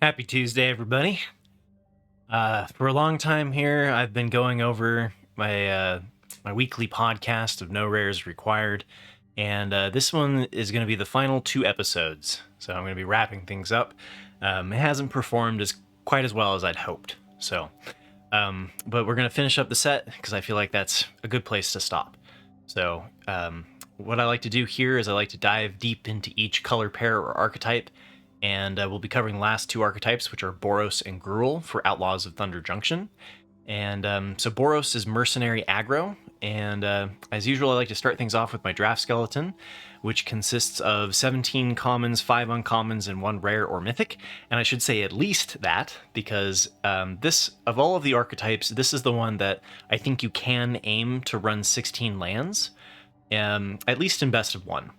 Happy Tuesday, everybody. For a long time here, I've been going over my weekly podcast of No Rares Required, and this one is going to be the final 2 episodes. So I'm going to be wrapping things up. It hasn't performed quite as well as I'd hoped. But we're going to finish up the set because I feel like that's a good place to stop. So what I like to do here is I like to dive deep into each color pair or archetype. And we'll be covering the last 2 archetypes, which are Boros and Gruul for Outlaws of Thunder Junction. And so Boros is Mercenary Aggro, and as usual, I like to start things off with my draft skeleton, which consists of 17 commons, 5 uncommons, and 1 rare or mythic. And I should say at least that, because this, of all of the archetypes, this is the one that I think you can aim to run 16 lands, at least in best of 1.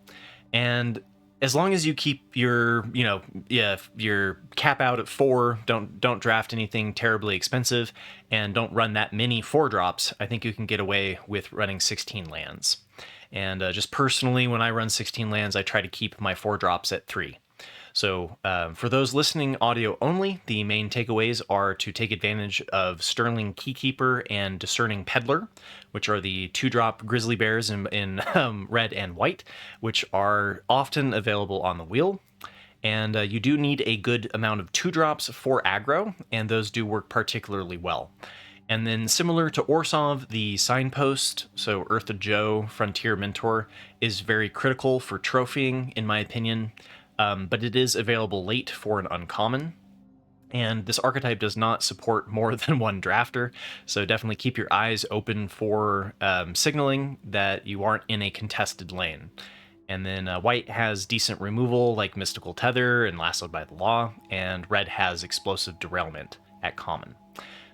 And as long as you keep your, your cap out at 4, don't draft anything terribly expensive, and don't run that many 4-drops, I think you can get away with running 16 lands. And just personally, when I run 16 lands, I try to keep my 4-drops at 3. So for those listening audio only, the main takeaways are to take advantage of Sterling Keykeeper and Discerning Peddler, which are the 2-drop grizzly bears in red and white, which are often available on the wheel. And you do need a good amount of 2-drops for aggro, and those do work particularly well. And then similar to Orsov, the Signpost, so Eartha Joe, Frontier Mentor, is very critical for trophying, in my opinion. But it is available late for an uncommon, and this archetype does not support more than 1 drafter, so definitely keep your eyes open for signaling that you aren't in a contested lane. And then white has decent removal like Mystical Tether and Lassoed by the Law, and red has Explosive Derailment at common.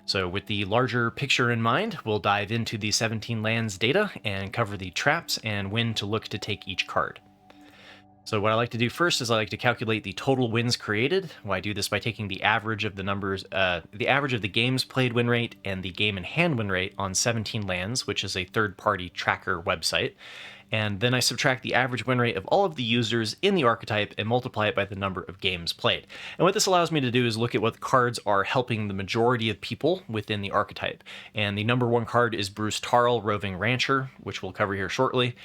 So with the larger picture in mind, we'll dive into the 17 lands data and cover the traps and when to look to take each card. So what I like to do first is I like to calculate the total wins created. Well, I do this by taking the average of the numbers, the average of the games played win rate and the game in hand win rate on 17 lands, which is a third-party tracker website. And then I subtract the average win rate of all of the users in the archetype and multiply it by the number of games played. And what this allows me to do is look at what cards are helping the majority of people within the archetype. And the number 1 card is Bruce Tarl, Roving Rancher, which we'll cover here shortly.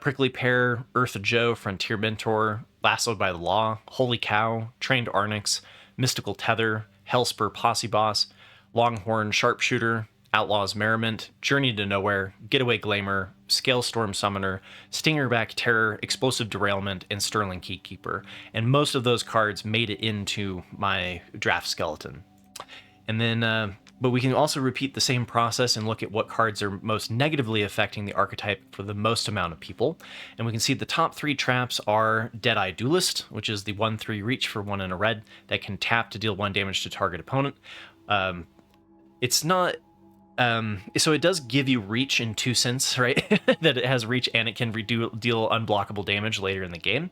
Prickly Pear, Eartha Joe, Frontier Mentor, Lassoed by the Law, Holy Cow, Trained Arnix, Mystical Tether, Hellspur Posse Boss, Longhorn Sharpshooter, Outlaws Merriment, Journey to Nowhere, Getaway Glamour, Scalestorm Summoner, Stingerback Terror, Explosive Derailment, and Sterling Keykeeper. And most of those cards made it into my draft skeleton. And then, but we can also repeat the same process and look at what cards are most negatively affecting the archetype for the most amount of people. And we can see the top 3 traps are Deadeye Duelist, which is the 1/3 reach for 1 and a red that can tap to deal 1 damage to target opponent. It's not... so it does give you reach in 2 cents, right? That it has reach and it can deal unblockable damage later in the game.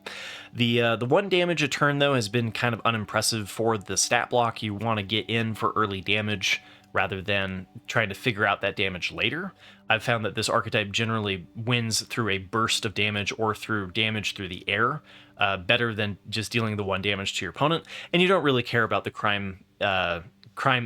The 1 damage a turn, though, has been kind of unimpressive for the stat block. You want to get in for early damage rather than trying to figure out that damage later. I've found that this archetype generally wins through a burst of damage or through damage through the air, better than just dealing the 1 damage to your opponent. And you don't really care about the crime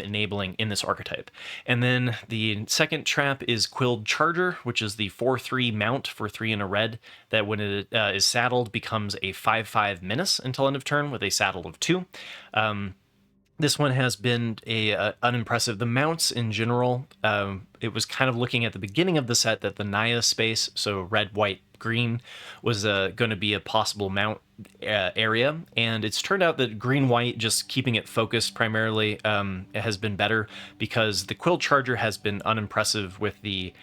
enabling in this archetype. And then the second trap is Quilled Charger, which is the 4/3 mount for 3 and a red that when it is saddled becomes a 5/5 menace until end of turn with a saddle of 2. This one has been unimpressive. The mounts in general, it was kind of looking at the beginning of the set that the Naya space, so red, white, green, was going to be a possible mount area, and it's turned out that green-white, just keeping it focused primarily, it has been better because the Quilled Charger has been unimpressive with the...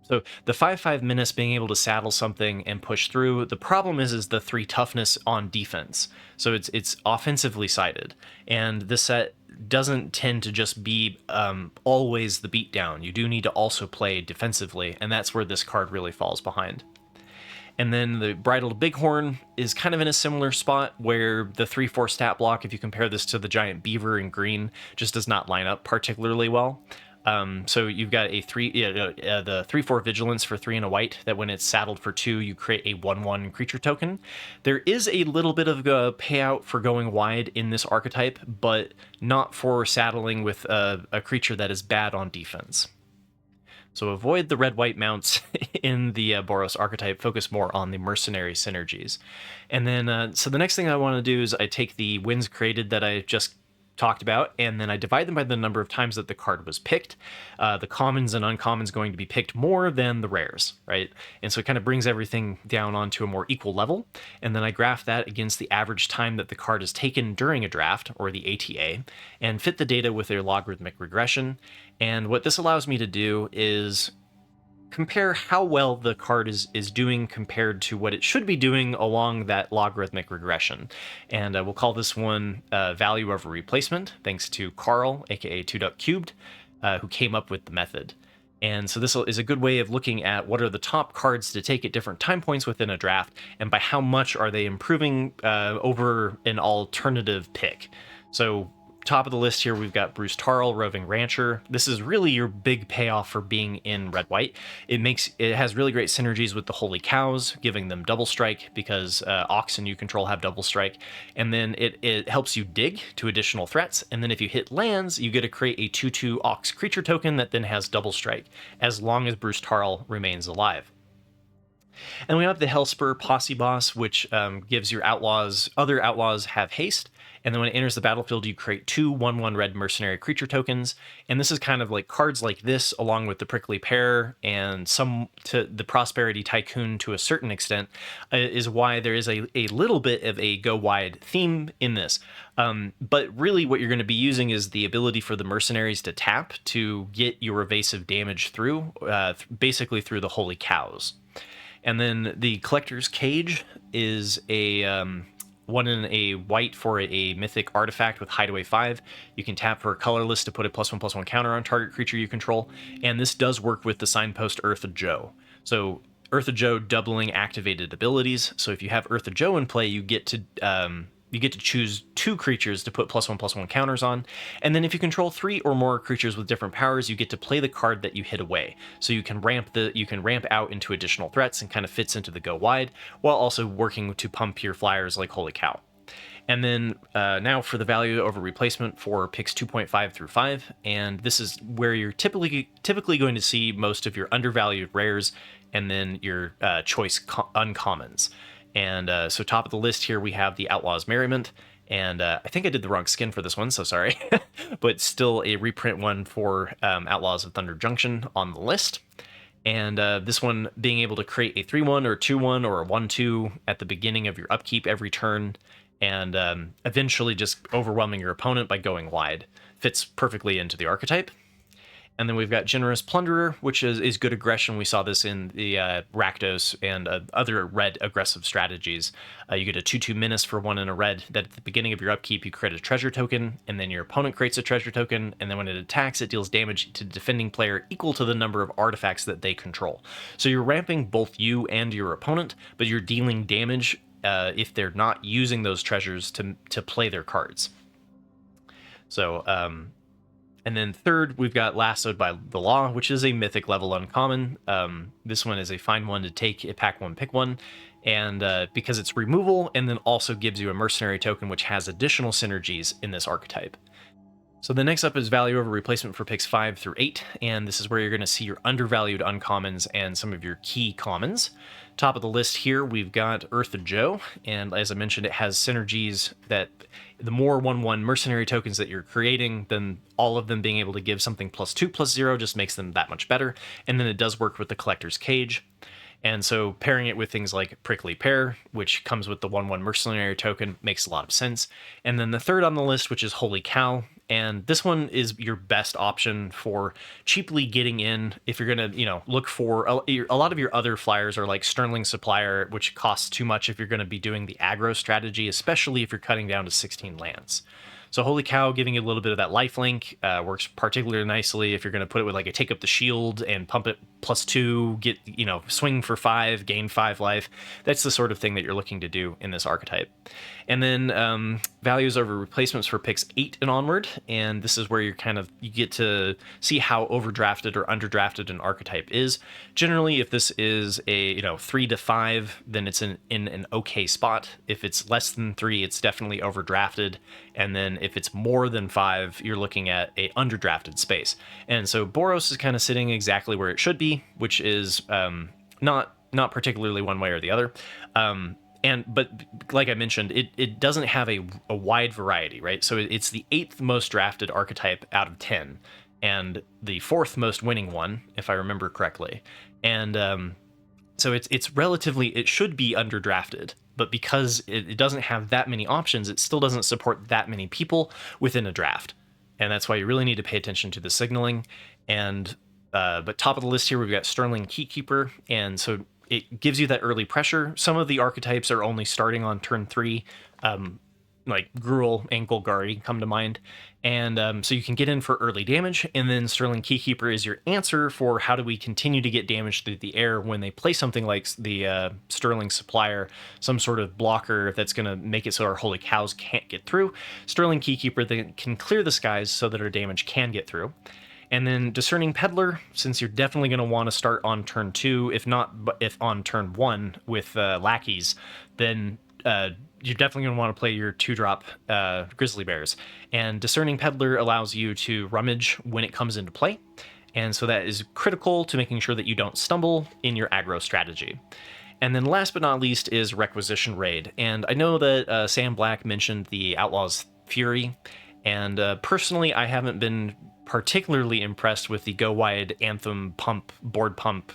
So the 5/5 menace being able to saddle something and push through. The problem is the 3 toughness on defense. So it's offensively sided, and this set doesn't tend to just be always the beatdown. You do need to also play defensively, and that's where this card really falls behind. And then the Bridled Bighorn is kind of in a similar spot where the 3/4 stat block, if you compare this to the Giant Beaver in green, just does not line up particularly well. So you've got a the 3/4 vigilance for 3 and a white, that when it's saddled for 2, you create a 1/1 creature token. There is a little bit of a payout for going wide in this archetype, but not for saddling with a creature that is bad on defense. So avoid the red-white mounts in the Boros archetype, focus more on the mercenary synergies. And then, so the next thing I want to do is I take the wins created that I just talked about, and then I divide them by the number of times that the card was picked. The commons and uncommons going to be picked more than the rares, right? And so it kind of brings everything down onto a more equal level. And then I graph that against the average time that the card is taken during a draft, or the ATA, and fit the data with a logarithmic regression. And what this allows me to do is compare how well the card is doing compared to what it should be doing along that logarithmic regression. And we'll call this one value over replacement, thanks to Carl, aka 2duck-cubed, who came up with the method. And so this is a good way of looking at what are the top cards to take at different time points within a draft, and by how much are they improving over an alternative pick. So top of the list here, we've got Bruce Tarl, Roving Rancher. This is really your big payoff for being in red-white. It has really great synergies with the Holy Cows, giving them double strike, because Oxen you control have double strike. And then it helps you dig to additional threats. And then if you hit lands, you get to create a 2/2 Ox creature token that then has double strike, as long as Bruce Tarl remains alive. And we have the Hellspur Posse Boss, which gives your other outlaws have haste. And then when it enters the battlefield, you create 2 1/1 red mercenary creature tokens. And this is kind of like cards like this, along with the Prickly Pear and some to the Prosperity Tycoon to a certain extent, is why there is a little bit of a go wide theme in this. But really what you're going to be using is the ability for the mercenaries to tap to get your evasive damage through, basically through the Holy Cows. And then the Collector's Cage is a 1 in a white for a mythic artifact with Hideaway 5. You can tap for a colorless to put a +1/+1 counter on target creature you control. And this does work with the Signpost Eartha Joe. So Eartha Joe doubling activated abilities. So if you have Eartha Joe in play, you get to choose 2 creatures to put +1/+1 counters on. And then if you control 3 or more creatures with different powers, you get to play the card that you hid away. So you can ramp out into additional threats, and kind of fits into the go wide, while also working to pump your flyers like Holy Cow. And then now for the value over replacement for picks 2.5 through 5. And this is where you're typically going to see most of your undervalued rares, and then your choice uncommons. And so top of the list here, we have the Outlaws Merriment. And I think I did the wrong skin for this one, so sorry. But still a reprint one for Outlaws of Thunder Junction on the list. And this one being able to create a 3/1 or 2/1 or a 1/2 at the beginning of your upkeep every turn, and eventually just overwhelming your opponent by going wide. Fits perfectly into the archetype. And then we've got Generous Plunderer, which is good aggression. We saw this in the Rakdos and other red aggressive strategies. You get a 2/2 menace for 1 in a red, that at the beginning of your upkeep, you create a treasure token, and then your opponent creates a treasure token, and then when it attacks, it deals damage to the defending player equal to the number of artifacts that they control. So you're ramping both you and your opponent, but you're dealing damage if they're not using those treasures to play their cards. So, and then third, we've got Lassoed by the Law, which is a mythic level uncommon. This one is a fine one to take at pack 1, pick 1. And because it's removal, and then also gives you a mercenary token, which has additional synergies in this archetype. So the next up is value over replacement for picks 5 through 8, and this is where you're going to see your undervalued uncommons and some of your key commons. Top of the list here, we've got Eartha Joe, and as I mentioned, it has synergies that the more 1/1 mercenary tokens that you're creating, then all of them being able to give something +2/+0 just makes them that much better. And then it does work with the Collector's Cage. And so pairing it with things like Prickly Pear, which comes with the 1/1 mercenary token, makes a lot of sense. And then the third on the list, which is Holy Cow. And this one is your best option for cheaply getting in if you're going to, look for a lot of your other flyers are like Sterling Supplier, which costs too much if you're going to be doing the aggro strategy, especially if you're cutting down to 16 lands. So Holy Cow, giving you a little bit of that lifelink, works particularly nicely if you're going to put it with like a take up the shield and pump it +2, get, swing for 5, gain 5 life. That's the sort of thing that you're looking to do in this archetype. And then values over replacements for picks 8 and onward, and this is where you get to see how overdrafted or underdrafted an archetype is. Generally, if this is a 3 to 5, then it's in an okay spot. If it's less than 3, it's definitely overdrafted, and then if it's more than 5, you're looking at a underdrafted space. And so Boros is kind of sitting exactly where it should be, which is not particularly one way or the other. But like I mentioned, it doesn't have a wide variety, right? So it's the 8th most drafted archetype out of 10, and the 4th most winning one, if I remember correctly. And so it's relatively, it should be underdrafted, but because it doesn't have that many options, it still doesn't support that many people within a draft. And that's why you really need to pay attention to the signaling. And but top of the list here, we've got Sterling Keykeeper, and so it gives you that early pressure. Some of the archetypes are only starting on turn 3, like Gruul and Golgari come to mind. And so you can get in for early damage, and then Sterling Keykeeper is your answer for how do we continue to get damage through the air when they play something like the Sterling Supplier, some sort of blocker that's going to make it so our Holy Cows can't get through. Sterling Keykeeper then can clear the skies so that our damage can get through. And then Discerning Peddler, since you're definitely going to want to start on turn 2, if on turn 1 with lackeys, then you're definitely going to want to play your 2-drop Grizzly Bears. And Discerning Peddler allows you to rummage when it comes into play, and so that is critical to making sure that you don't stumble in your aggro strategy. And then last but not least is Requisition Raid. And I know that Sam Black mentioned the Outlaws Fury, and personally I haven't been particularly impressed with the Go Wide Anthem board pump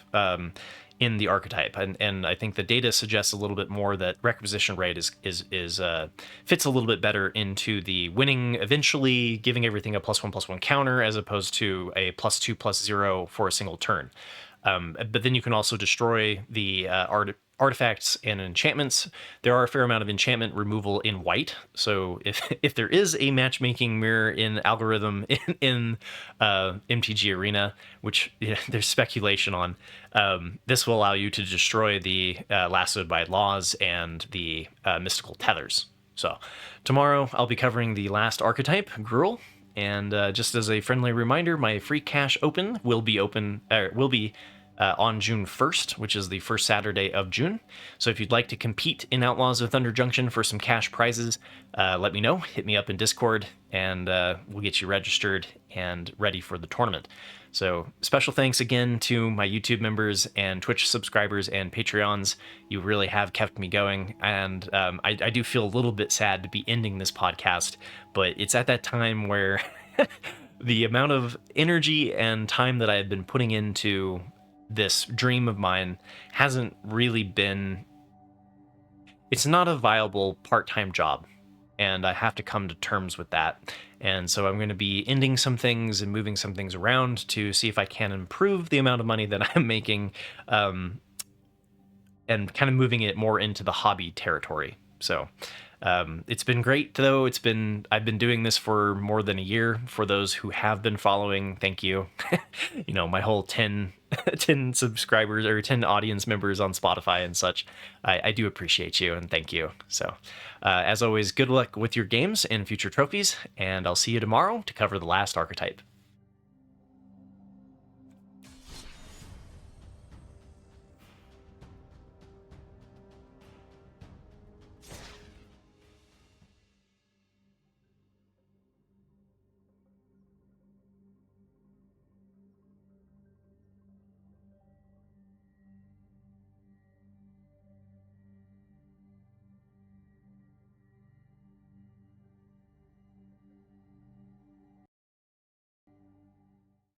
in the archetype, and I think the data suggests a little bit more that Requisition Raid is fits a little bit better into the winning eventually, giving everything a +1/+1 counter as opposed to a +2/+0 for a single turn. But then you can also destroy the artifacts and enchantments. There are a fair amount of enchantment removal in white, so if there is a matchmaking mirror in algorithm in MTG Arena, which there's speculation on, this will allow you to destroy the lassoed by laws and the mystical tethers. So tomorrow I'll be covering the last archetype, Gruul. And just as a friendly reminder, my free cash open will be on June 1st, which is the first Saturday of June. So if you'd like to compete in Outlaws of Thunder Junction for some cash prizes, let me know. Hit me up in Discord, and we'll get you registered and ready for the tournament. So special thanks again to my YouTube members and Twitch subscribers and Patreons. You really have kept me going, and I do feel a little bit sad to be ending this podcast, but it's at that time where the amount of energy and time that I have been putting into this dream of mine hasn't really been, it's not a viable part-time job, and I have to come to terms with that. And so I'm going to be ending some things and moving some things around to see if I can improve the amount of money that I'm making, and kind of moving it more into the hobby territory. So it's been great, though. I've been doing this for more than a year. For those who have been following, thank you. My whole 10 subscribers or 10 audience members on Spotify and such. I do appreciate you, and thank you. So as always, good luck with your games and future trophies, and I'll see you tomorrow to cover the last archetype.